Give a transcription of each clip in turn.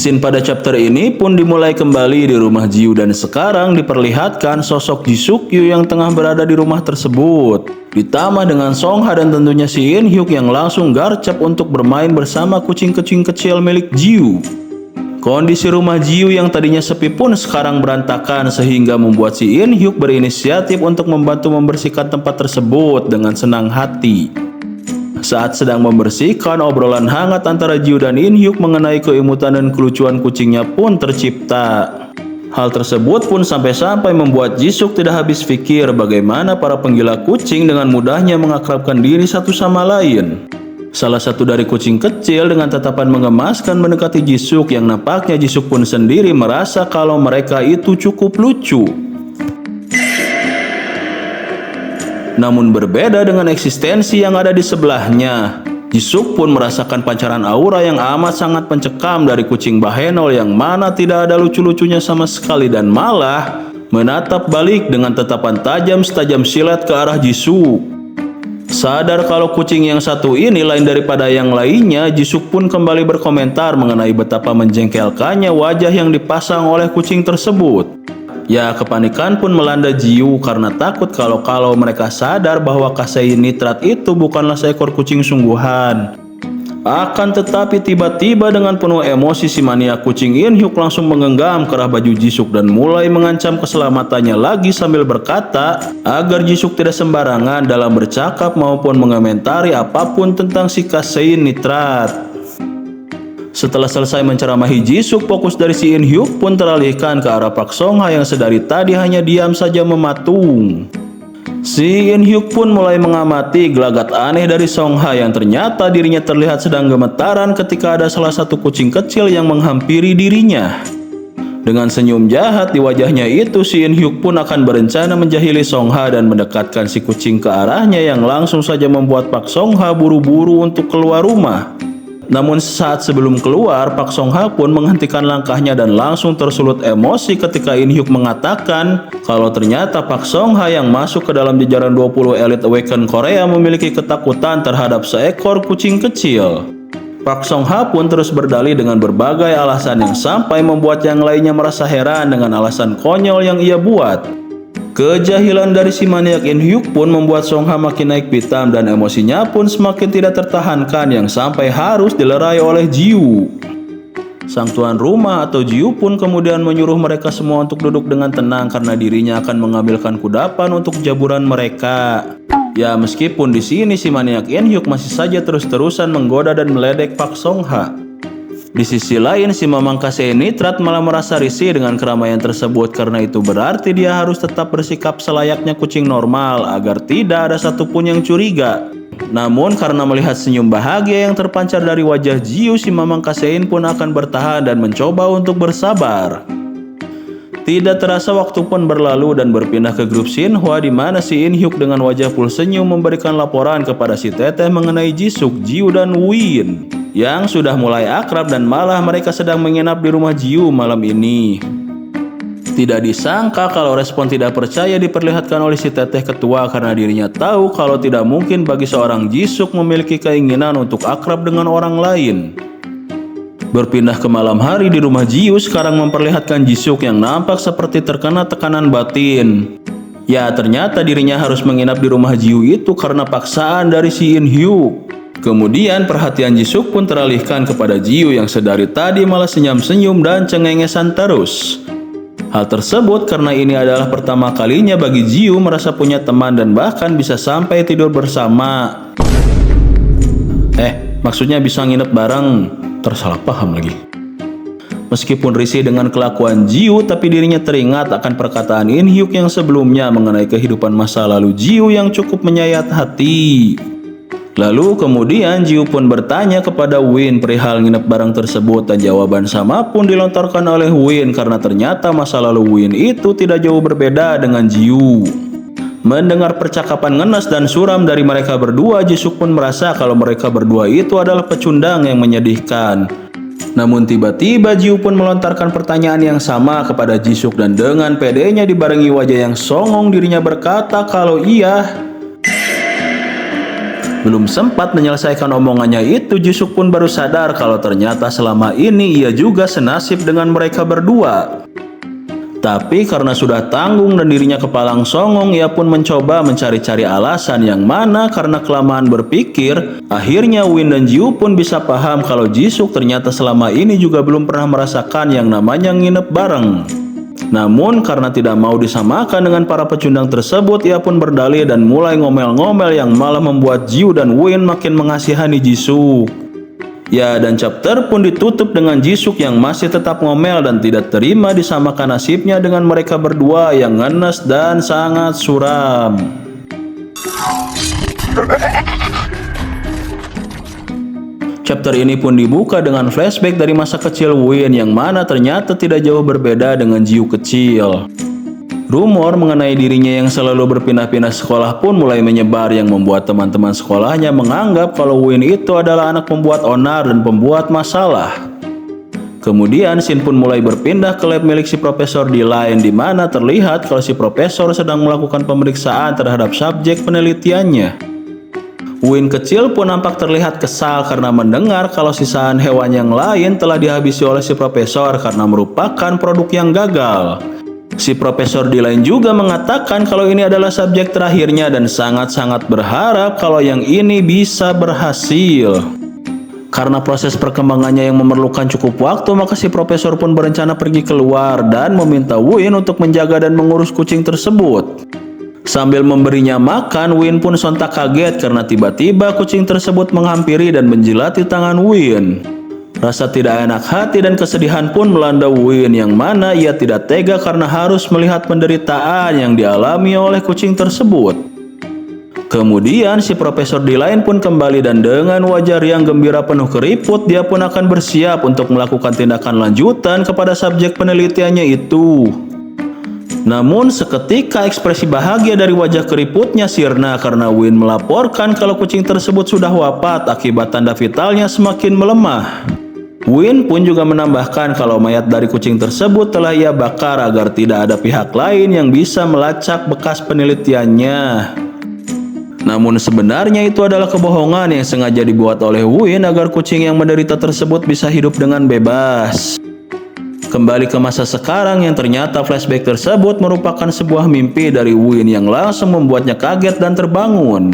Scene pada chapter ini pun dimulai kembali di rumah Jiu dan sekarang diperlihatkan sosok Ji Suk-yu yang tengah berada di rumah tersebut. Ditambah dengan Song Ha dan tentunya si In Hyuk yang langsung garcep untuk bermain bersama kucing-kucing kecil milik Jiu. Kondisi rumah Jiu yang tadinya sepi pun sekarang berantakan sehingga membuat si In Hyuk berinisiatif untuk membantu membersihkan tempat tersebut dengan senang hati. Saat sedang membersihkan, obrolan hangat antara Jiu dan In Hyuk mengenai keimutan dan kelucuan kucingnya pun tercipta. Hal tersebut pun sampai-sampai membuat Ji Suk tidak habis pikir bagaimana para penggila kucing dengan mudahnya mengakrabkan diri satu sama lain. Salah satu dari kucing kecil dengan tatapan mengemaskan mendekati Ji Suk yang nampaknya Ji Suk pun sendiri merasa kalau mereka itu cukup lucu. Namun berbeda dengan eksistensi yang ada di sebelahnya, Ji Suk pun merasakan pancaran aura yang amat sangat mencekam dari kucing Bahenol yang mana tidak ada lucu-lucunya sama sekali dan malah menatap balik dengan tatapan tajam setajam silet ke arah Ji Suk. Sadar kalau kucing yang satu ini lain daripada yang lainnya, Ji Suk pun kembali berkomentar mengenai betapa menjengkelkannya wajah yang dipasang oleh kucing tersebut. Ya, kepanikan pun melanda Jiu karena takut kalau mereka sadar bahwa kasein nitrat itu bukanlah seekor kucing sungguhan. Akan tetapi tiba-tiba dengan penuh emosi si maniak kucing In Hyuk langsung menggenggam kerah baju Ji Suk dan mulai mengancam keselamatannya lagi sambil berkata agar Ji Suk tidak sembarangan dalam bercakap maupun mengomentari apapun tentang si kasein nitrat. Setelah selesai menceramahi Ji Suk, fokus dari si In Hyuk pun teralihkan ke arah Pak Song Ha yang sedari tadi hanya diam saja mematung. Si In Hyuk pun mulai mengamati gelagat aneh dari Song Ha yang ternyata dirinya terlihat sedang gemetaran ketika ada salah satu kucing kecil yang menghampiri dirinya. Dengan senyum jahat di wajahnya itu, si In Hyuk pun akan berencana menjahili Song Ha dan mendekatkan si kucing ke arahnya yang langsung saja membuat Pak Song Ha buru-buru untuk keluar rumah. Namun saat sebelum keluar, Pak Song Ha pun menghentikan langkahnya dan langsung tersulut emosi ketika In Hyuk mengatakan kalau ternyata Pak Song Ha yang masuk ke dalam jajaran 20 elit Awaken Korea memiliki ketakutan terhadap seekor kucing kecil. Pak Song Ha pun terus berdalih dengan berbagai alasan yang sampai membuat yang lainnya merasa heran dengan alasan konyol yang ia buat. Kejahilan dari si maniak In Hyuk pun membuat Song Ha makin naik pitam dan emosinya pun semakin tidak tertahankan yang sampai harus dilerai oleh Jiu. Sang tuan rumah atau Jiu pun kemudian menyuruh mereka semua untuk duduk dengan tenang karena dirinya akan mengambilkan kudapan untuk jaburan mereka. Ya, meskipun di sini si maniak In Hyuk masih saja terus-terusan menggoda dan meledek Pak Song Ha. Di sisi lain, si Mamang kasein nitrat malah merasa risih dengan keramaian tersebut karena itu berarti dia harus tetap bersikap selayaknya kucing normal agar tidak ada satupun yang curiga. Namun karena melihat senyum bahagia yang terpancar dari wajah Jiu, si Mamang kasein pun akan bertahan dan mencoba untuk bersabar. Tidak terasa waktu pun berlalu dan berpindah ke grup Shinhwa di mana si In Hyuk dengan wajah full senyum memberikan laporan kepada si Teteh mengenai Ji Suk, Jiu dan Win yang sudah mulai akrab dan malah mereka sedang menginap di rumah Jiu malam ini. Tidak disangka kalau respon tidak percaya diperlihatkan oleh si Teteh ketua karena dirinya tahu kalau tidak mungkin bagi seorang Ji Suk memiliki keinginan untuk akrab dengan orang lain. Berpindah ke malam hari di rumah Jiu sekarang memperlihatkan Ji Suk yang nampak seperti terkena tekanan batin. Ya, ternyata dirinya harus menginap di rumah Jiu itu karena paksaan dari si In Hyuk. Kemudian perhatian Ji Suk pun teralihkan kepada Jiu yang sedari tadi malah senyum-senyum dan cengengesan terus. Hal tersebut karena ini adalah pertama kalinya bagi Jiu merasa punya teman dan bahkan bisa sampai tidur bersama. Maksudnya bisa nginep bareng, tersalah paham lagi. Meskipun risih dengan kelakuan Jiu, tapi dirinya teringat akan perkataan In Hyuk yang sebelumnya mengenai kehidupan masa lalu Jiu yang cukup menyayat hati. Lalu kemudian Jiu pun bertanya kepada Win perihal nginep bareng tersebut dan jawaban sama pun dilontarkan oleh Win karena ternyata masa lalu Win itu tidak jauh berbeda dengan Jiu. Mendengar percakapan ngenes dan suram dari mereka berdua, Ji Suk pun merasa kalau mereka berdua itu adalah pecundang yang menyedihkan. Namun tiba-tiba Jiu pun melontarkan pertanyaan yang sama kepada Ji Suk dan dengan pedenya dibarengi wajah yang songong dirinya berkata kalau iya. Belum sempat menyelesaikan omongannya itu, Jisuk pun baru sadar kalau ternyata selama ini ia juga senasib dengan mereka berdua. Tapi karena sudah tanggung dan dirinya kepalang songong, ia pun mencoba mencari-cari alasan yang mana karena kelamaan berpikir, akhirnya Win dan Jiu pun bisa paham kalau Jisuk ternyata selama ini juga belum pernah merasakan yang namanya nginep bareng. Namun karena tidak mau disamakan dengan para pecundang tersebut, ia pun berdalih dan mulai ngomel-ngomel yang malah membuat Jiu dan Win makin mengasihani Jisuk. Ya, dan chapter pun ditutup dengan Jisuk yang masih tetap ngomel dan tidak terima disamakan nasibnya dengan mereka berdua yang ngenes dan sangat suram. Chapter ini pun dibuka dengan flashback dari masa kecil Win yang mana ternyata tidak jauh berbeda dengan Jiu kecil. Rumor mengenai dirinya yang selalu berpindah-pindah sekolah pun mulai menyebar yang membuat teman-teman sekolahnya menganggap kalau Win itu adalah anak pembuat onar dan pembuat masalah. Kemudian Shin pun mulai berpindah ke lab milik si Profesor D-Line di mana terlihat kalau si Profesor sedang melakukan pemeriksaan terhadap subjek penelitiannya. Win kecil pun nampak terlihat kesal karena mendengar kalau sisaan hewan yang lain telah dihabisi oleh si Profesor karena merupakan produk yang gagal. Si Profesor D-Line juga mengatakan kalau ini adalah subjek terakhirnya dan sangat-sangat berharap kalau yang ini bisa berhasil. Karena proses perkembangannya yang memerlukan cukup waktu, maka si Profesor pun berencana pergi keluar dan meminta Win untuk menjaga dan mengurus kucing tersebut. Sambil memberinya makan, Win pun sontak kaget karena tiba-tiba kucing tersebut menghampiri dan menjilati tangan Win. Rasa tidak enak hati dan kesedihan pun melanda Win yang mana ia tidak tega karena harus melihat penderitaan yang dialami oleh kucing tersebut. Kemudian si Profesor D-Line pun kembali dan dengan wajah yang gembira penuh keriput dia pun akan bersiap untuk melakukan tindakan lanjutan kepada subjek penelitiannya itu. Namun seketika ekspresi bahagia dari wajah keriputnya sirna karena Win melaporkan kalau kucing tersebut sudah wafat akibat tanda vitalnya semakin melemah. Win pun juga menambahkan kalau mayat dari kucing tersebut telah ia bakar agar tidak ada pihak lain yang bisa melacak bekas penelitiannya. Namun sebenarnya itu adalah kebohongan yang sengaja dibuat oleh Win agar kucing yang menderita tersebut bisa hidup dengan bebas. Kembali ke masa sekarang yang ternyata flashback tersebut merupakan sebuah mimpi dari Win yang langsung membuatnya kaget dan terbangun.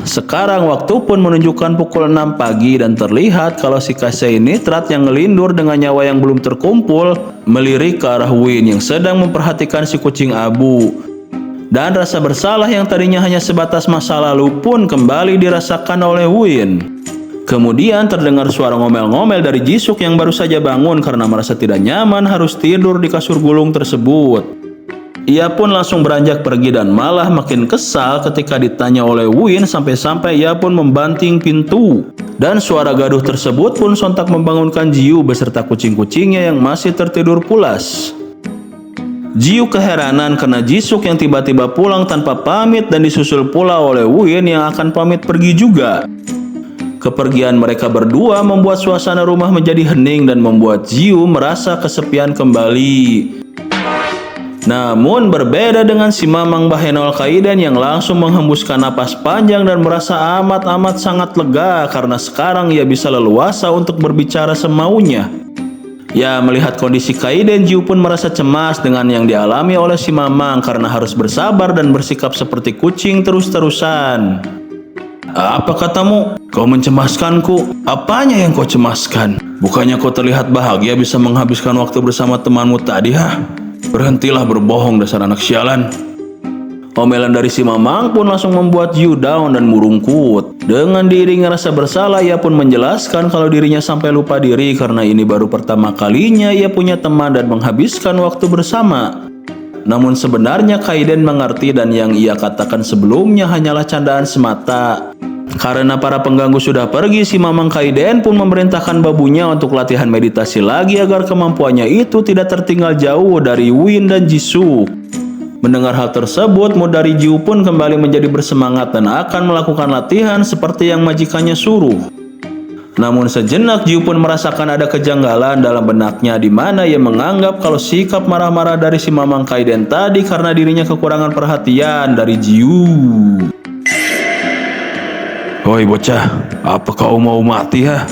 Sekarang waktu pun menunjukkan pukul 6 pagi dan terlihat kalau si Kasei Nitrat yang ngelindur dengan nyawa yang belum terkumpul melirik ke arah Win yang sedang memperhatikan si kucing abu. Dan rasa bersalah yang tadinya hanya sebatas masa lalu pun kembali dirasakan oleh Win. Kemudian terdengar suara ngomel-ngomel dari Jisuk yang baru saja bangun karena merasa tidak nyaman harus tidur di kasur gulung tersebut. Ia pun langsung beranjak pergi dan malah makin kesal ketika ditanya oleh Win sampai-sampai ia pun membanting pintu. Dan suara gaduh tersebut pun sontak membangunkan Jiu beserta kucing-kucingnya yang masih tertidur pulas. Jiu keheranan karena Jisuk yang tiba-tiba pulang tanpa pamit dan disusul pula oleh Win yang akan pamit pergi juga. Kepergian mereka berdua membuat suasana rumah menjadi hening dan membuat Jiu merasa kesepian kembali. Namun berbeda dengan si Mamang Bahenol Kaiden yang langsung menghembuskan napas panjang dan merasa amat sangat lega karena sekarang ia bisa leluasa untuk berbicara semaunya. Ya, melihat kondisi Kaiden, Jiu pun merasa cemas dengan yang dialami oleh si Mamang karena harus bersabar dan bersikap seperti kucing terus-terusan. Apa katamu? Kau mencemaskanku. Apanya yang kau cemaskan? Bukannya kau terlihat bahagia bisa menghabiskan waktu bersama temanmu tadi, ha? Berhentilah berbohong dasar anak sialan. Omelan dari si Mamang pun langsung membuat Jiu down dan murungkut. Dengan diiringi rasa bersalah, ia pun menjelaskan kalau dirinya sampai lupa diri karena ini baru pertama kalinya ia punya teman dan menghabiskan waktu bersama. Namun sebenarnya Kaiden mengerti dan yang ia katakan sebelumnya hanyalah candaan semata. Karena para pengganggu sudah pergi, si Mamang Kaiden pun memerintahkan babunya untuk latihan meditasi lagi agar kemampuannya itu tidak tertinggal jauh dari Win dan Jisuk. Mendengar hal tersebut, mood dari Jiu pun kembali menjadi bersemangat dan akan melakukan latihan seperti yang majikannya suruh. Namun sejenak Jiu pun merasakan ada kejanggalan dalam benaknya di mana ia menganggap kalau sikap marah-marah dari si Mamang Kaiden tadi karena dirinya kekurangan perhatian dari Jiu. Woi bocah, apa kau mau mati ha?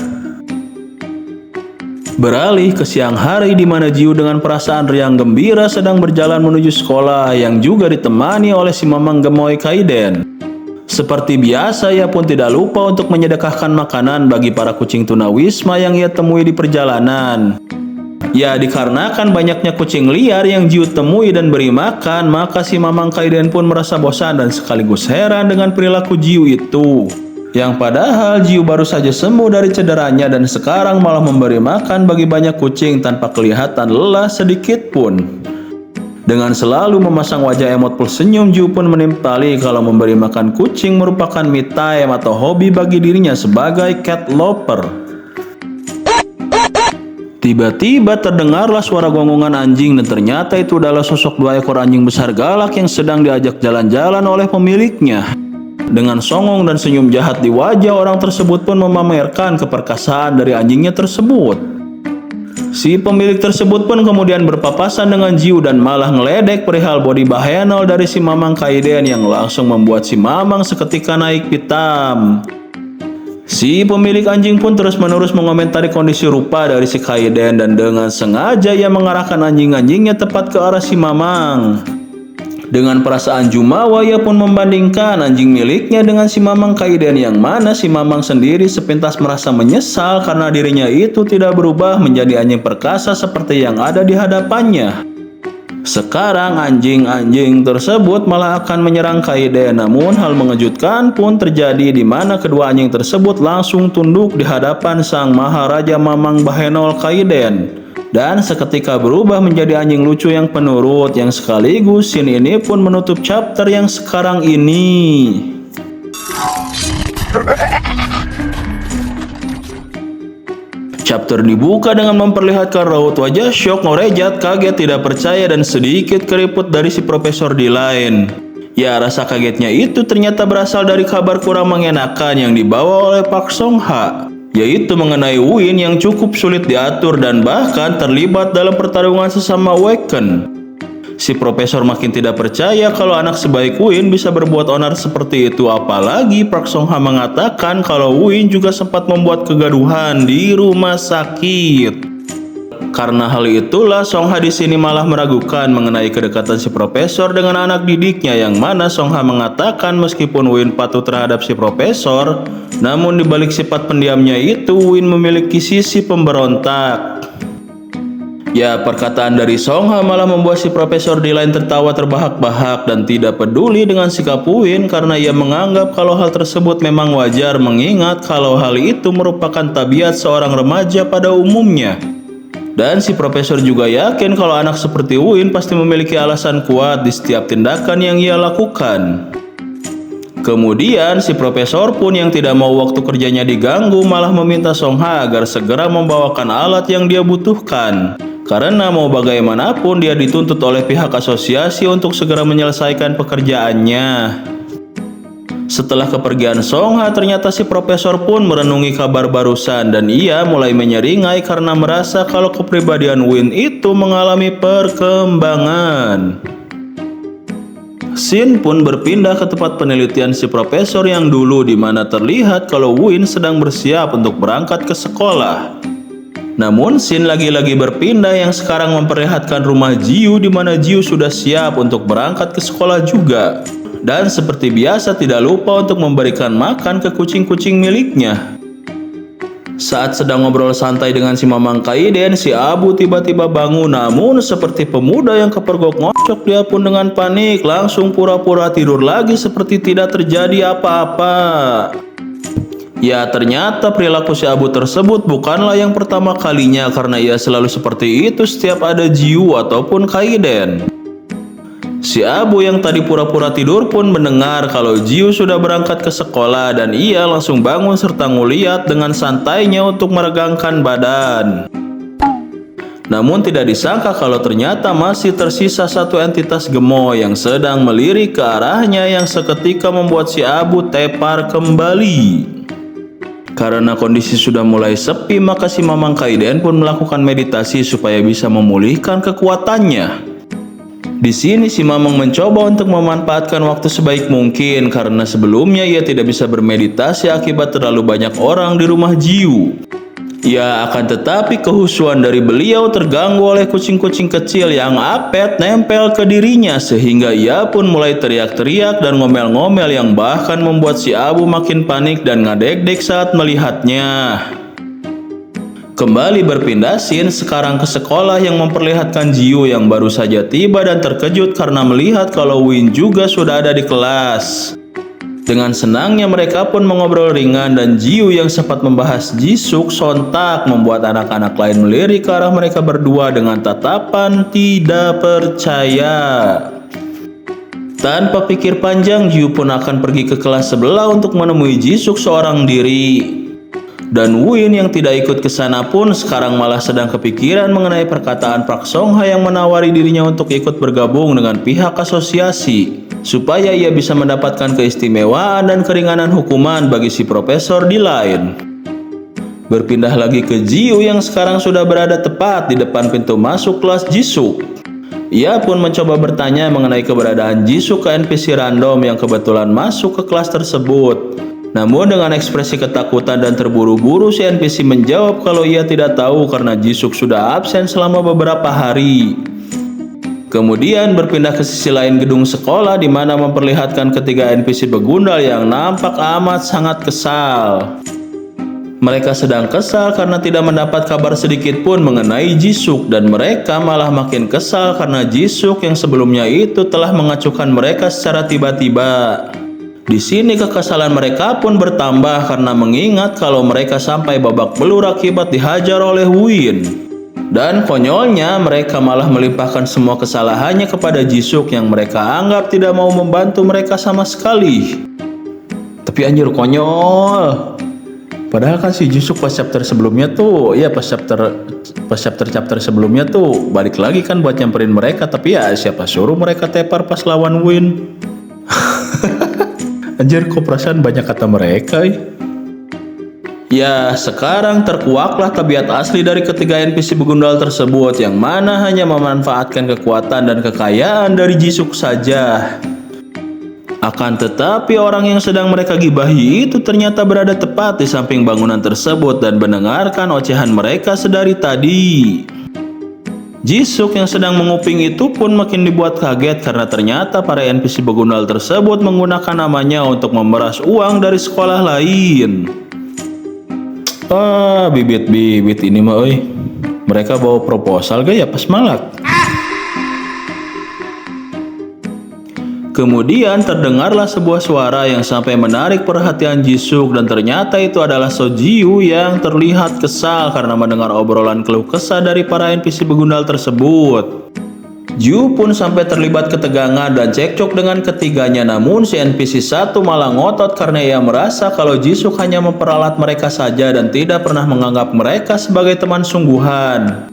Beralih ke siang hari di mana Jiu dengan perasaan riang gembira sedang berjalan menuju sekolah yang juga ditemani oleh si Mamang Gemoy Kaiden. Seperti biasa, ia pun tidak lupa untuk menyedekahkan makanan bagi para kucing tunawisma yang ia temui di perjalanan. Ya, dikarenakan banyaknya kucing liar yang Jiu temui dan beri makan, maka si Mamang Kaiden pun merasa bosan dan sekaligus heran dengan perilaku Jiu itu. Yang padahal Jiu baru saja sembuh dari cederanya dan sekarang malah memberi makan bagi banyak kucing tanpa kelihatan lelah sedikit pun. Dengan selalu memasang wajah emot senyum, Jiu pun menimpali kalau memberi makan kucing merupakan me time atau hobi bagi dirinya sebagai cat lover. Tiba-tiba terdengarlah suara gongongan anjing dan ternyata itu adalah sosok 2 ekor anjing besar galak yang sedang diajak jalan-jalan oleh pemiliknya. Dengan songong dan senyum jahat di wajah, orang tersebut pun memamerkan keperkasaan dari anjingnya tersebut. Si pemilik tersebut pun kemudian berpapasan dengan Jiu dan malah ngeledek perihal body bahenol dari si Mamang Kaiden yang langsung membuat si Mamang seketika naik pitam. Si pemilik anjing pun terus-menerus mengomentari kondisi rupa dari si Kaiden dan dengan sengaja ia mengarahkan anjing-anjingnya tepat ke arah si Mamang. Dengan perasaan jumawa, ia pun membandingkan anjing miliknya dengan si Mamang Kaiden yang mana si Mamang sendiri sepintas merasa menyesal karena dirinya itu tidak berubah menjadi anjing perkasa seperti yang ada di hadapannya. Sekarang anjing-anjing tersebut malah akan menyerang Kaiden, namun hal mengejutkan pun terjadi di mana kedua anjing tersebut langsung tunduk di hadapan sang Maharaja Mamang Bahenol Kaiden. Dan seketika berubah menjadi anjing lucu yang penurut, yang sekaligus scene ini pun menutup chapter yang sekarang ini. Chapter dibuka dengan memperlihatkan raut wajah shock, ngorejat, kaget, tidak percaya, dan sedikit keriput dari si Profesor D-Line. Ya, rasa kagetnya itu ternyata berasal dari kabar kurang mengenakan yang dibawa oleh Park Song Ha, yaitu mengenai Win yang cukup sulit diatur dan bahkan terlibat dalam pertarungan sesama Waken. Si Profesor makin tidak percaya kalau anak sebaik Win bisa berbuat onar seperti itu, apalagi Park Song Ha mengatakan kalau Win juga sempat membuat kegaduhan di rumah sakit. Karena hal itulah Song Ha di sini malah meragukan mengenai kedekatan si Profesor dengan anak didiknya, yang mana Song Ha mengatakan meskipun Win patuh terhadap si Profesor, namun dibalik sifat pendiamnya itu Win memiliki sisi pemberontak. Ya, perkataan dari Song Ha malah membuat si Profesor D-Line tertawa terbahak-bahak dan tidak peduli dengan sikap Win karena ia menganggap kalau hal tersebut memang wajar mengingat kalau hal itu merupakan tabiat seorang remaja pada umumnya. Dan si Profesor juga yakin kalau anak seperti Win pasti memiliki alasan kuat di setiap tindakan yang ia lakukan. Kemudian si Profesor pun yang tidak mau waktu kerjanya diganggu malah meminta Song Ha agar segera membawakan alat yang dia butuhkan. Karena mau bagaimanapun dia dituntut oleh pihak asosiasi untuk segera menyelesaikan pekerjaannya. Setelah kepergian Song Ha, ternyata si Profesor pun merenungi kabar barusan dan ia mulai menyeringai karena merasa kalau kepribadian Win itu mengalami perkembangan. Scene pun berpindah ke tempat penelitian si Profesor yang dulu, di mana terlihat kalau Win sedang bersiap untuk berangkat ke sekolah. Namun scene lagi-lagi berpindah yang sekarang memperlihatkan rumah Jiu, di mana Jiu sudah siap untuk berangkat ke sekolah juga. Dan seperti biasa tidak lupa untuk memberikan makan ke kucing-kucing miliknya. Saat sedang ngobrol santai dengan si Mamang Kaiden, si Abu tiba-tiba bangun, namun seperti pemuda yang kepergok ngocok, dia pun dengan panik langsung pura-pura tidur lagi seperti tidak terjadi apa-apa. Ya, ternyata perilaku si Abu tersebut bukanlah yang pertama kalinya karena ia selalu seperti itu setiap ada Jiu ataupun Kaiden. Si Abu yang tadi pura-pura tidur pun mendengar kalau Jiu sudah berangkat ke sekolah dan ia langsung bangun serta nguliat dengan santainya untuk meregangkan badan. Namun tidak disangka kalau ternyata masih tersisa satu entitas gemoy yang sedang melirik ke arahnya yang seketika membuat si Abu tepar kembali. Karena kondisi sudah mulai sepi, maka si Mamang Kaiden pun melakukan meditasi supaya bisa memulihkan kekuatannya. Di sini si Mamang mencoba untuk memanfaatkan waktu sebaik mungkin karena sebelumnya ia tidak bisa bermeditasi akibat terlalu banyak orang di rumah Jiu. Ya, akan tetapi kehusuan dari beliau terganggu oleh kucing-kucing kecil yang apet nempel ke dirinya sehingga ia pun mulai teriak-teriak dan ngomel-ngomel yang bahkan membuat si Abu makin panik dan ngadek-dek saat melihatnya. Kembali berpindah scene sekarang ke sekolah yang memperlihatkan Jiu yang baru saja tiba dan terkejut karena melihat kalau Win juga sudah ada di kelas. Dengan senangnya mereka pun mengobrol ringan dan Jiu yang sempat membahas Jisuk sontak membuat anak-anak lain melirik ke arah mereka berdua dengan tatapan tidak percaya. Tanpa pikir panjang, Jiu pun akan pergi ke kelas sebelah untuk menemui Jisuk seorang diri. Dan Win yang tidak ikut ke sana pun sekarang malah sedang kepikiran mengenai perkataan Park Song-ha yang menawari dirinya untuk ikut bergabung dengan pihak asosiasi supaya ia bisa mendapatkan keistimewaan dan keringanan hukuman bagi si profesor di lain. Berpindah lagi ke Jiu yang sekarang sudah berada tepat di depan pintu masuk kelas Jisuk. Ia pun mencoba bertanya mengenai keberadaan Jisuk ke NPC random yang kebetulan masuk ke kelas tersebut. Namun dengan ekspresi ketakutan dan terburu-buru si NPC menjawab kalau ia tidak tahu karena Jisuk sudah absen selama beberapa hari. Kemudian berpindah ke sisi lain gedung sekolah di mana memperlihatkan ketiga NPC begundal yang nampak amat sangat kesal. Mereka sedang kesal karena tidak mendapat kabar sedikit pun mengenai Jisuk dan mereka malah makin kesal karena Jisuk yang sebelumnya itu telah mengacuhkan mereka secara tiba-tiba. Di sini kekesalan mereka pun bertambah karena mengingat kalau mereka sampai babak belur akibat dihajar oleh Win. Dan konyolnya mereka malah melimpahkan semua kesalahannya kepada Jisuk yang mereka anggap tidak mau membantu mereka sama sekali. Tapi anjir konyol. Padahal kan si Jisuk pas chapter sebelumnya tuh, ya pas chapter sebelumnya tuh balik lagi kan buat nyamperin mereka, tapi ya siapa suruh mereka tepar pas lawan Win. Anjir kok perasaan banyak kata mereka Ya, sekarang terkuaklah tabiat asli dari ketiga NPC begundal tersebut yang mana hanya memanfaatkan kekuatan dan kekayaan dari Jisuk saja. Akan tetapi orang yang sedang mereka gibahi itu ternyata berada tepat di samping bangunan tersebut dan mendengarkan ocehan mereka sedari tadi. Jisuk yang sedang menguping itu pun makin dibuat kaget karena ternyata para NPC begundal tersebut menggunakan namanya untuk memeras uang dari sekolah lain. Bibit-bibit ini mah oi. Mereka bawa proposal gak ya pas malak? Kemudian terdengarlah sebuah suara yang sampai menarik perhatian Jisuk dan ternyata itu adalah Sojiu yang terlihat kesal karena mendengar obrolan keluh kesah dari para NPC begundal tersebut. Jiu pun sampai terlibat ketegangan dan cekcok dengan ketiganya, namun si NPC satu malah ngotot karena ia merasa kalau Jisuk hanya memperalat mereka saja dan tidak pernah menganggap mereka sebagai teman sungguhan.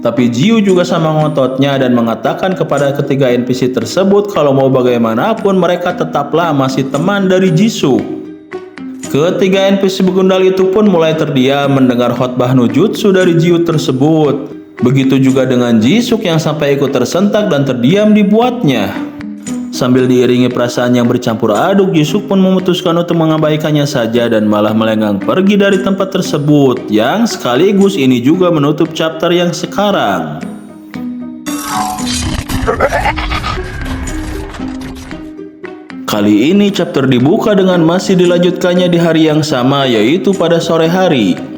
Tapi Jiu juga sama ngototnya dan mengatakan kepada ketiga NPC tersebut kalau mau bagaimanapun mereka tetaplah masih teman dari Jisuk. Ketiga NPC begundal itu pun mulai terdiam mendengar khotbah nujutsu dari Jiu tersebut. Begitu juga dengan Jisuk yang sampai ikut tersentak dan terdiam dibuatnya. Sambil diiringi perasaan yang bercampur aduk, Jisuk pun memutuskan untuk mengabaikannya saja dan malah melenggang pergi dari tempat tersebut, yang sekaligus ini juga menutup chapter yang sekarang. Kali ini chapter dibuka dengan masih dilanjutkannya di hari yang sama, yaitu pada sore hari.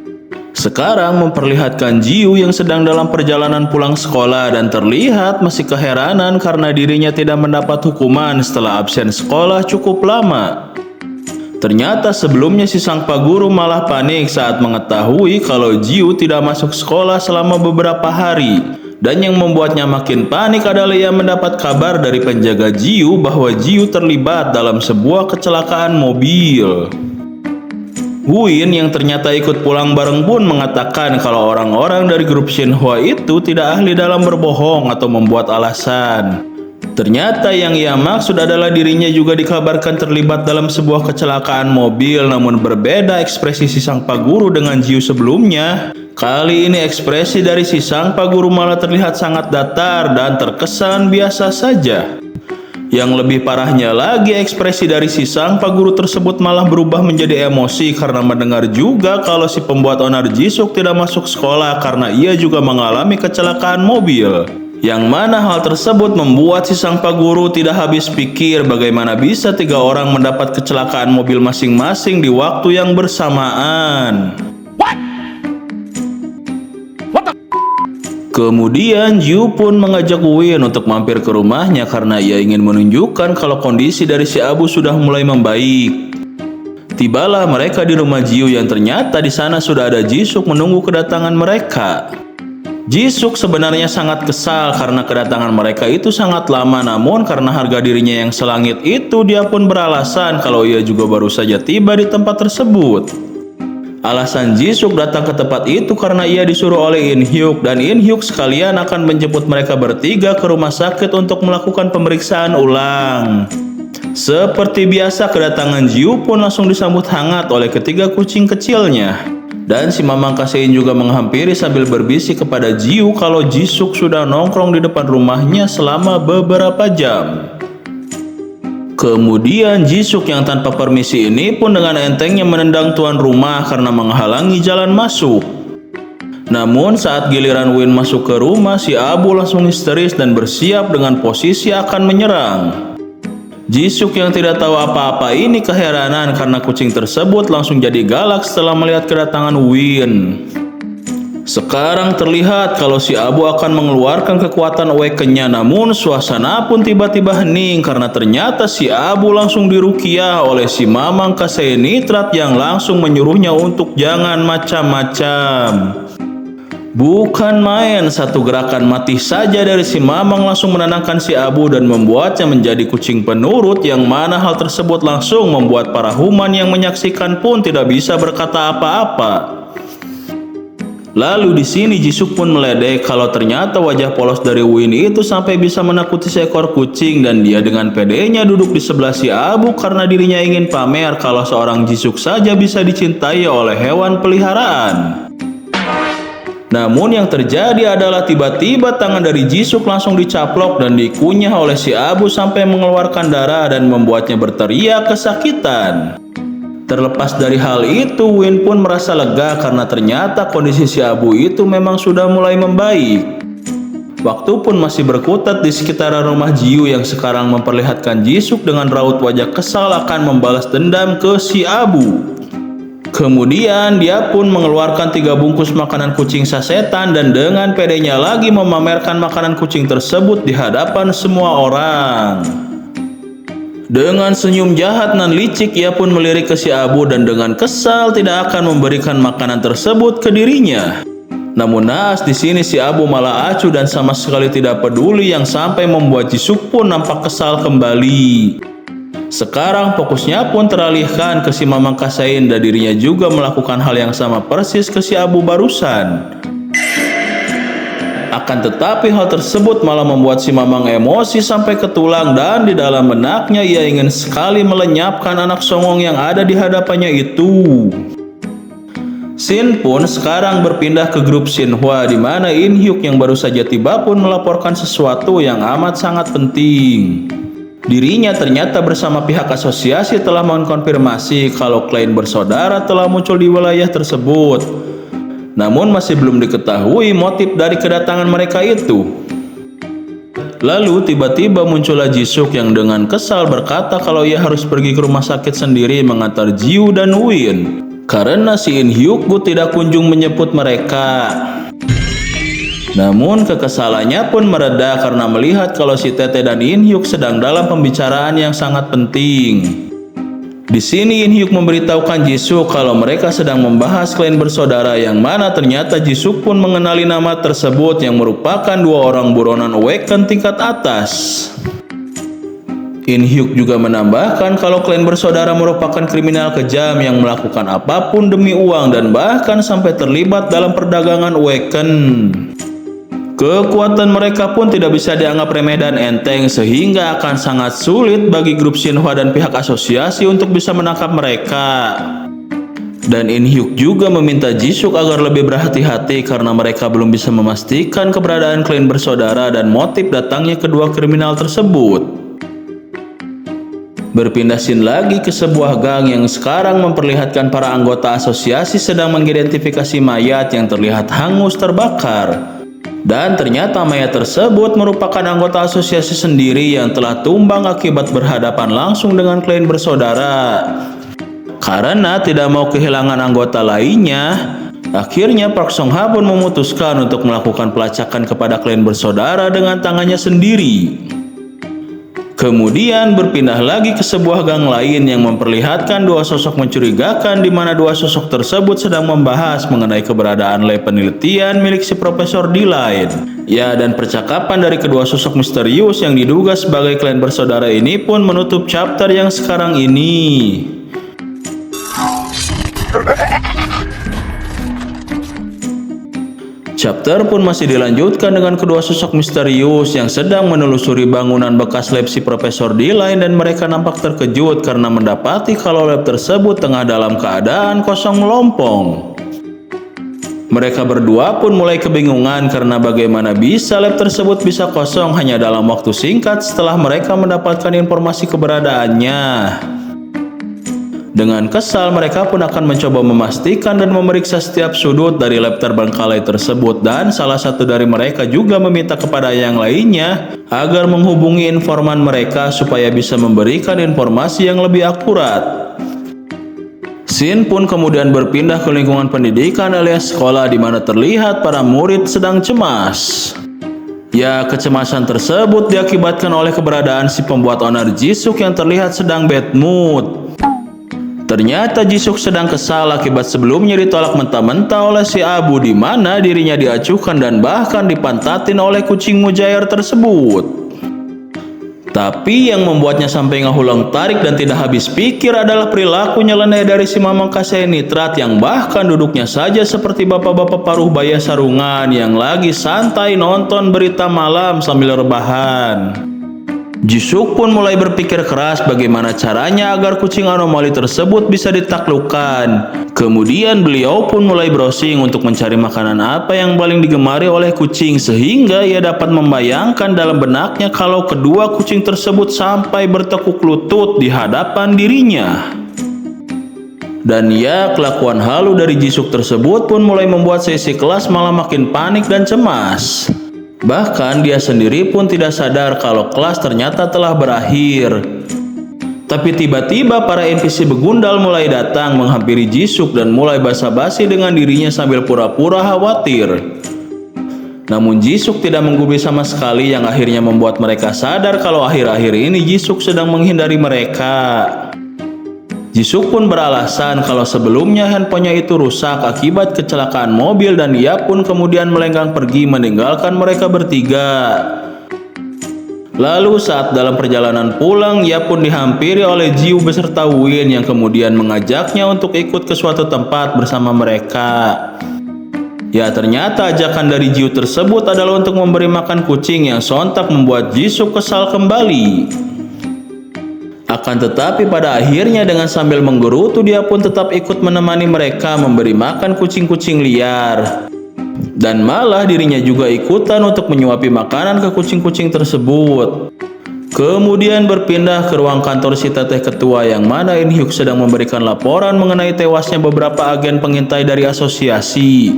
Sekarang memperlihatkan Jiu yang sedang dalam perjalanan pulang sekolah dan terlihat masih keheranan karena dirinya tidak mendapat hukuman setelah absen sekolah cukup lama. Ternyata sebelumnya si sang pak guru malah panik saat mengetahui kalau Jiu tidak masuk sekolah selama beberapa hari. Dan yang membuatnya makin panik adalah ia mendapat kabar dari penjaga Jiu bahwa Jiu terlibat dalam sebuah kecelakaan mobil. Win yang ternyata ikut pulang bareng pun mengatakan kalau orang-orang dari grup Shinhwa itu tidak ahli dalam berbohong atau membuat alasan. Ternyata yang ia maksud adalah dirinya juga dikabarkan terlibat dalam sebuah kecelakaan mobil, namun berbeda ekspresi si sang Pak Guru dengan Jiu sebelumnya. Kali ini ekspresi dari si sang Pak Guru malah terlihat sangat datar dan terkesan biasa saja. Yang lebih parahnya lagi, ekspresi dari si sang Pak Guru tersebut malah berubah menjadi emosi karena mendengar juga kalau si pembuat onar Jisuk tidak masuk sekolah karena ia juga mengalami kecelakaan mobil. Yang mana hal tersebut membuat si sang Pak Guru tidak habis pikir bagaimana bisa 3 orang mendapat kecelakaan mobil masing-masing di waktu yang bersamaan. Kemudian Jiu pun mengajak Win untuk mampir ke rumahnya karena ia ingin menunjukkan kalau kondisi dari si Abu sudah mulai membaik. Tibalah mereka di rumah Jiu yang ternyata di sana sudah ada Jisuk menunggu kedatangan mereka. Jisuk sebenarnya sangat kesal karena kedatangan mereka itu sangat lama, namun karena harga dirinya yang selangit itu dia pun beralasan kalau ia juga baru saja tiba di tempat tersebut. Alasan Jisuk datang ke tempat itu karena ia disuruh oleh In Hyuk dan In Hyuk sekalian akan menjemput mereka bertiga ke rumah sakit untuk melakukan pemeriksaan ulang. Seperti biasa kedatangan Jiu pun langsung disambut hangat oleh ketiga kucing kecilnya. Dan si Mamang Kasein juga menghampiri sambil berbisik kepada Jiu kalau Jisuk sudah nongkrong di depan rumahnya selama beberapa jam. Kemudian Jisuk yang tanpa permisi ini pun dengan entengnya menendang tuan rumah karena menghalangi jalan masuk. Namun saat giliran Win masuk ke rumah, si Abu langsung histeris dan bersiap dengan posisi akan menyerang. Jisuk yang tidak tahu apa-apa ini keheranan karena kucing tersebut langsung jadi galak setelah melihat kedatangan Win. Sekarang terlihat kalau si Abu akan mengeluarkan kekuatan Awaken-nya, namun suasana pun tiba-tiba hening karena ternyata si Abu langsung dirukiah oleh si Mamang Kasein Nitrat yang langsung menyuruhnya untuk jangan macam-macam. Bukan main, satu gerakan mati saja dari si Mamang langsung menenangkan si Abu dan membuatnya menjadi kucing penurut, yang mana hal tersebut langsung membuat para human yang menyaksikan pun tidak bisa berkata apa-apa. Lalu di sini Jisuk pun meledek kalau ternyata wajah polos dari Win itu sampai bisa menakuti seekor kucing dan dia dengan pedenya duduk di sebelah si Abu karena dirinya ingin pamer kalau seorang Jisuk saja bisa dicintai oleh hewan peliharaan. Namun yang terjadi adalah tiba-tiba tangan dari Jisuk langsung dicaplok dan dikunyah oleh si Abu sampai mengeluarkan darah dan membuatnya berteriak kesakitan. Terlepas dari hal itu, Win pun merasa lega karena ternyata kondisi si Abu itu memang sudah mulai membaik. Waktu pun masih berkutat di sekitaran rumah Jiu yang sekarang memperlihatkan Jisuk dengan raut wajah kesal akan membalas dendam ke si Abu. Kemudian dia pun mengeluarkan 3 bungkus makanan kucing sasetan dan dengan pedenya lagi memamerkan makanan kucing tersebut di hadapan semua orang. Dengan senyum jahat nan licik, ia pun melirik ke si Abu dan dengan kesal tidak akan memberikan makanan tersebut ke dirinya. Namun naas di sini si Abu malah acuh dan sama sekali tidak peduli, yang sampai membuat Jisuk pun nampak kesal kembali. Sekarang fokusnya pun teralihkan ke si Mamang Kasein dan dirinya juga melakukan hal yang sama persis ke si Abu barusan. Akan tetapi hal tersebut malah membuat si Mamang emosi sampai ke tulang dan di dalam benaknya ia ingin sekali melenyapkan anak songong yang ada di hadapannya itu. Scene pun sekarang berpindah ke grup Shinhwa di mana In Hyuk yang baru saja tiba pun melaporkan sesuatu yang amat sangat penting. Dirinya ternyata bersama pihak asosiasi telah mengkonfirmasi kalau klien bersaudara telah muncul di wilayah tersebut. Namun masih belum diketahui motif dari kedatangan mereka itu. Lalu tiba-tiba muncullah Jisuk yang dengan kesal berkata kalau ia harus pergi ke rumah sakit sendiri mengantar Jiu dan Win karena si In Hyuk tidak kunjung menjemput mereka. Namun kekesalannya pun mereda karena melihat kalau si Tete dan In Hyuk sedang dalam pembicaraan yang sangat penting. Di sini In Hyuk memberitahukan Jisuk kalau mereka sedang membahas klien bersaudara, yang mana ternyata Jisuk pun mengenali nama tersebut yang merupakan 2 orang buronan Awaken tingkat atas. In Hyuk juga menambahkan kalau klien bersaudara merupakan kriminal kejam yang melakukan apapun demi uang dan bahkan sampai terlibat dalam perdagangan Awaken. Kekuatan mereka pun tidak bisa dianggap remeh dan enteng, sehingga akan sangat sulit bagi grup Shinhwa dan pihak asosiasi untuk bisa menangkap mereka. Dan In Hyuk juga meminta Jisuk agar lebih berhati-hati karena mereka belum bisa memastikan keberadaan klan bersaudara dan motif datangnya kedua kriminal tersebut. Berpindah scene lagi ke sebuah gang yang sekarang memperlihatkan para anggota asosiasi sedang mengidentifikasi mayat yang terlihat hangus terbakar. Dan ternyata mayat tersebut merupakan anggota asosiasi sendiri yang telah tumbang akibat berhadapan langsung dengan klan bersaudara. Karena tidak mau kehilangan anggota lainnya, akhirnya Park Song Ha pun memutuskan untuk melakukan pelacakan kepada klan bersaudara dengan tangannya sendiri. Kemudian berpindah lagi ke sebuah gang lain yang memperlihatkan dua sosok mencurigakan di mana dua sosok tersebut sedang membahas mengenai keberadaan lab penelitian milik si Profesor D-Line. Ya, dan percakapan dari kedua sosok misterius yang diduga sebagai klan bersaudara ini pun menutup chapter yang sekarang ini. Chapter pun masih dilanjutkan dengan kedua sosok misterius yang sedang menelusuri bangunan bekas lab si Profesor D-Line dan mereka nampak terkejut karena mendapati kalau lab tersebut tengah dalam keadaan kosong melompong. Mereka berdua pun mulai kebingungan karena bagaimana bisa lab tersebut bisa kosong hanya dalam waktu singkat setelah mereka mendapatkan informasi keberadaannya. Dengan kesal, mereka pun akan mencoba memastikan dan memeriksa setiap sudut dari lab terbengkalai tersebut, dan salah satu dari mereka juga meminta kepada yang lainnya agar menghubungi informan mereka supaya bisa memberikan informasi yang lebih akurat. Scene pun kemudian berpindah ke lingkungan pendidikan alias sekolah di mana terlihat para murid sedang cemas. Ya, kecemasan tersebut diakibatkan oleh keberadaan si pembuat onar Jisuk yang terlihat sedang bad mood. Ternyata Jisuk sedang kesal akibat sebelumnya ditolak mentah-mentah oleh si Abu di mana dirinya diacuhkan dan bahkan dipantatin oleh kucing mujair tersebut. Tapi yang membuatnya sampai ngahulang tarik dan tidak habis pikir adalah perilaku nyeleneh dari si Mamang Kasei Nitrat yang bahkan duduknya saja seperti bapak-bapak paruh baya sarungan yang lagi santai nonton berita malam sambil rebahan. Jisuk pun mulai berpikir keras bagaimana caranya agar kucing anomali tersebut bisa ditaklukkan. Kemudian beliau pun mulai browsing untuk mencari makanan apa yang paling digemari oleh kucing sehingga ia dapat membayangkan dalam benaknya kalau kedua kucing tersebut sampai bertekuk lutut di hadapan dirinya. Dan ya, kelakuan halu dari Jisuk tersebut pun mulai membuat sesi kelas malah makin panik dan cemas. Bahkan dia sendiri pun tidak sadar kalau kelas ternyata telah berakhir. Tapi tiba-tiba para NPC begundal mulai datang menghampiri Jisuk dan mulai basa-basi dengan dirinya sambil pura-pura khawatir. Namun Jisuk tidak menggubris sama sekali yang akhirnya membuat mereka sadar kalau akhir-akhir ini Jisuk sedang menghindari mereka. Jisuk pun beralasan kalau sebelumnya handphonenya itu rusak akibat kecelakaan mobil dan ia pun kemudian melenggang pergi meninggalkan mereka bertiga. Lalu saat dalam perjalanan pulang, ia pun dihampiri oleh Jiu beserta Win yang kemudian mengajaknya untuk ikut ke suatu tempat bersama mereka. Ya, ternyata ajakan dari Jiu tersebut adalah untuk memberi makan kucing yang sontak membuat Jisuk kesal kembali. Akan tetapi pada akhirnya dengan sambil menggerutu dia pun tetap ikut menemani mereka memberi makan kucing-kucing liar. Dan malah dirinya juga ikutan untuk menyuapi makanan ke kucing-kucing tersebut. Kemudian berpindah ke ruang kantor si teteh ketua yang mana In Hyuk sedang memberikan laporan mengenai tewasnya beberapa agen pengintai dari asosiasi.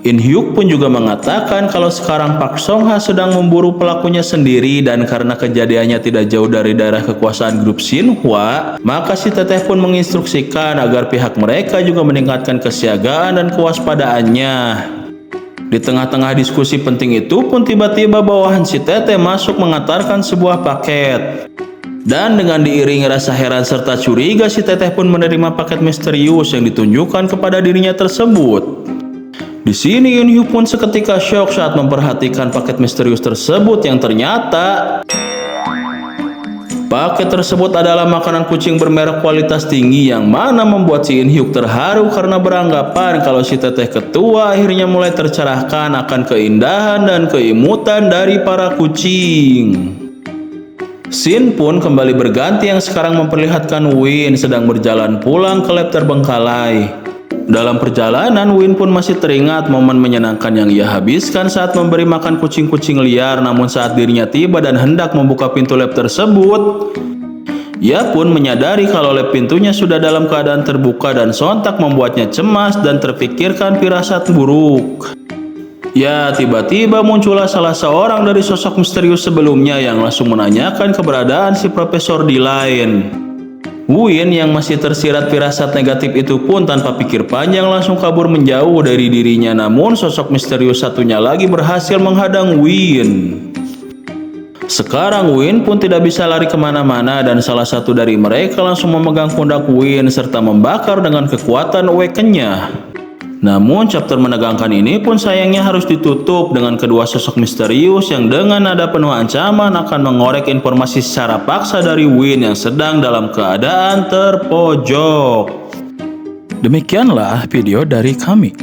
In Hyuk pun juga mengatakan kalau sekarang Park Song Ha sedang memburu pelakunya sendiri dan karena kejadiannya tidak jauh dari daerah kekuasaan grup Shinhwa, maka si teteh pun menginstruksikan agar pihak mereka juga meningkatkan kesiagaan dan kewaspadaannya. Di tengah-tengah diskusi penting itu pun tiba-tiba bawahan si teteh masuk mengantarkan sebuah paket. Dan dengan diiringi rasa heran serta curiga, si teteh pun menerima paket misterius yang ditunjukkan kepada dirinya tersebut. Di sini In Hyuk pun seketika syok saat memperhatikan paket misterius tersebut yang ternyata Paket tersebut adalah makanan kucing bermerek kualitas tinggi yang mana membuat si In Hyuk terharu karena beranggapan kalau si teteh ketua akhirnya mulai tercerahkan akan keindahan dan keimutan dari para kucing. Scene pun kembali berganti yang sekarang memperlihatkan Win sedang berjalan pulang ke lab terbengkalai. Dalam perjalanan, Win pun masih teringat momen menyenangkan yang ia habiskan saat memberi makan kucing-kucing liar. Namun saat dirinya tiba dan hendak membuka pintu lab tersebut, ia pun menyadari kalau lab pintunya sudah dalam keadaan terbuka dan sontak membuatnya cemas dan terpikirkan firasat buruk. Ya, tiba-tiba muncullah salah seorang dari sosok misterius sebelumnya yang langsung menanyakan keberadaan si Profesor D-Line. Win yang masih tersirat firasat negatif itu pun tanpa pikir panjang langsung kabur menjauh dari dirinya. Namun sosok misterius satunya lagi berhasil menghadang Win. Sekarang Win pun tidak bisa lari kemana-mana dan salah satu dari mereka langsung memegang pundak Win serta membakar dengan kekuatan awaken-nya. Namun chapter menegangkan ini pun sayangnya harus ditutup dengan kedua sosok misterius yang dengan nada penuh ancaman akan mengorek informasi secara paksa dari Win yang sedang dalam keadaan terpojok. Demikianlah video dari kami.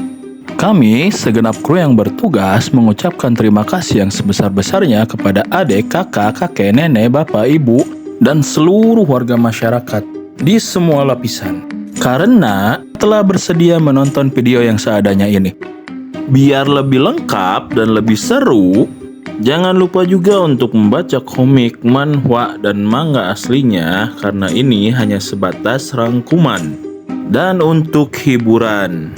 Kami, segenap kru yang bertugas, mengucapkan terima kasih yang sebesar-besarnya kepada adik, kakak, kakek, nenek, bapak, ibu, dan seluruh warga masyarakat di semua lapisan. Karena telah bersedia menonton video yang seadanya ini. Biar lebih lengkap dan lebih seru, jangan lupa juga untuk membaca komik, manhwa, dan manga aslinya karena ini hanya sebatas rangkuman dan untuk hiburan.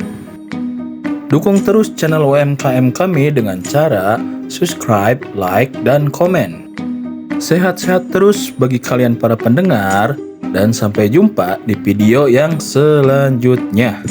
Dukung terus channel UMKM kami dengan cara subscribe, like, dan komen. Sehat-sehat terus bagi kalian para pendengar. Dan sampai jumpa di video yang selanjutnya.